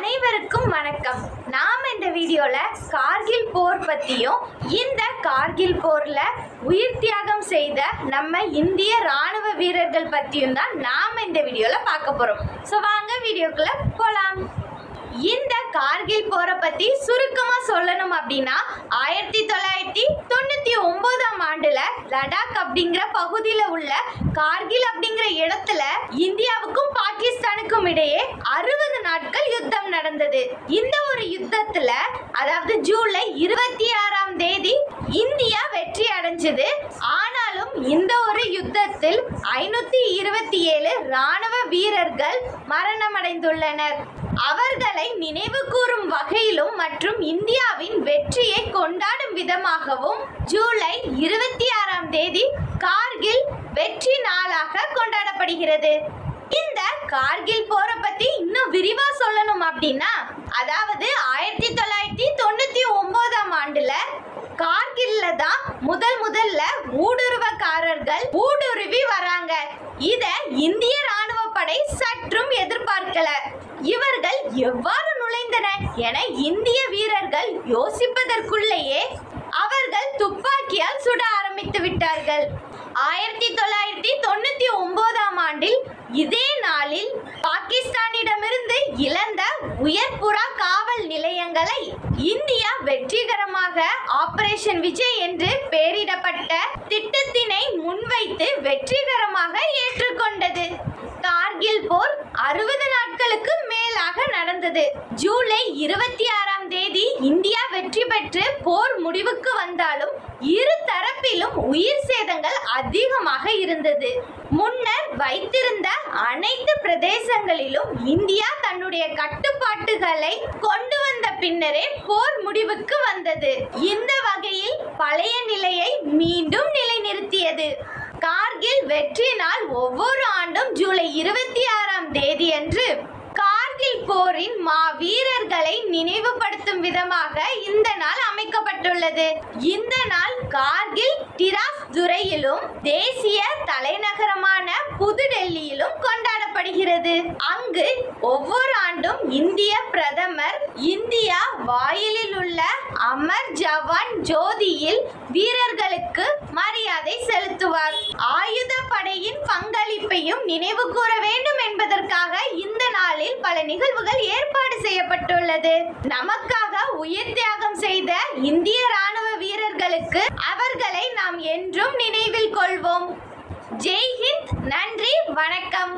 அனைவருக்கும் வணக்கம். நாம் இந்த வீடியோல கார்கில் போர் பத்தியும் இந்த கார்கில் போர்ல உயிர் தியாகம் செய்த நம்ம இந்திய ராணுவ வீரர்கள் பத்தியும் தான் நாம இந்த வீடியோல பார்க்க போறோம். சோ வாங்க வீடியோக்குள்ள போலாம். இந்த கார்கில் போரை பத்தி சுருக்கமா சொல்லணும் அப்படின்னா 1999ஆம் ஆண்டுல லடாக் அப்படிங்கிற பகுதியில உள்ள கார்கில் அப்படிங்கிற இடத்துல இந்தியாவுக்கும் பாகிஸ்தானுக்கும் இடையே 60 நாட்கள் யுத்தம் நடந்தது. இந்த ஒரு யுத்தத்துல அதாவது ஜூலை 26ஆம் தேதி இந்தியா வெற்றி அடைஞ்சது. ஆனாலும் இந்த ஒரு யுத்தத்தில் 527 ராணுவ வீரர்கள் மரணமடைந்துள்ளனர். அவர்களை நினைவு கூறும் வகையிலும் மற்றும் இந்தியாவின் வெற்றியை கொண்டாடும் விதமாகவும் ஜூலை 26ஆம் தேதி கார்கில் வெற்றி நாளாக கொண்டாடப்படுகிறது. இந்த கார்கில் போரை பத்தி இன்னும் விரிவா சொல்லணும் அப்படின்னா அதாவது 1999ஆம் ஆண்டுல கார்கில்ல தான் முதல்ல ஊடுருவக்காரர்கள் ஊடுருவி வராங்க. இத இந்திய ராணுவ படை சற்றும் எதிர்பார்க்கல. இவர்கள் எவ்வாறு நுழைந்தனர் என இந்திய வீரர்கள் யோசிப்பதற்குள்ளேயே அவர்கள் துப்பாக்கியால் சுட ஆரம்பித்து விட்டார்கள். 1999ஆம் ஆண்டில் இதே நாளில் பாகிஸ்தானிடமிருந்து இழந்த உயர்புற காவல் நிலையங்களை இந்தியா வெற்றிகரமாக ஆபரேஷன் விஜய் என்று பெயரிடப்பட்ட திட்டத்தினை முன்வைத்து வெற்றிகரமாக ஏற்றுக்கொண்டது. கார்கில் போர் 60 நாட்களுக்கு மேலாக நடந்தது. ஜூலை 26ஆம் தேதி இந்தியா வெற்றி பெற்று போர் முடிவுக்கு வந்தாலும் இரு தரப்பிலும் உயிர் சேதங்கள் அதிகமாக இருந்தது. முன்னர் வைத்திருந்த அனைத்து பிரதேசங்களிலும் இந்தியா தன்னுடைய கட்டுப்பாட்டுகளை கொண்டு வந்த பின்னரே போர் முடிவுக்கு வந்தது. இந்த வகையில் பழைய நிலையை மீண்டும் நிலைநிறுத்தியது. கார்கில் வெற்றி நாள் ஒவ்வொரு ஆண்டும் ஜூலை 26ஆம் தேதி அன்று கார்கில் போரின் வீரர்களை நினைவுபடுத்தும் விதமாக இந்த நாள் அமைக்கப்பட்டுள்ளது. இந்த நாள் கார்கில் டிராஸ் துறையிலும் தேசிய தலைநகரமான புதுடெல்லியிலும் கொண்டாடப்படுகிறது. அங்கு ஒவ்வொரு ஆண்டும் இந்திய பிரதமர் இந்தியா வாயிலில் உள்ள அமர் ஜவான் ஜோதியில் வீரர்களுக்கு மரியாதை செலுத்துவார். ஆயுத படையின் பங்களிப்பையும் நினைவு கூற வேண்டும் என்பதற்காக இந்த நாளில் பல நிகழ்வுகள் ஏற்பாடு செய்யப்பட்டுள்ளது. நமக்காக உயிர் தியாகம் செய்த இந்திய ராணுவ வீரர்களுக்கு அவர்களை நாம் என்றும் நினைவில் கொள்வோம். ஜெய் ஹிந்த். நன்றி, வணக்கம்.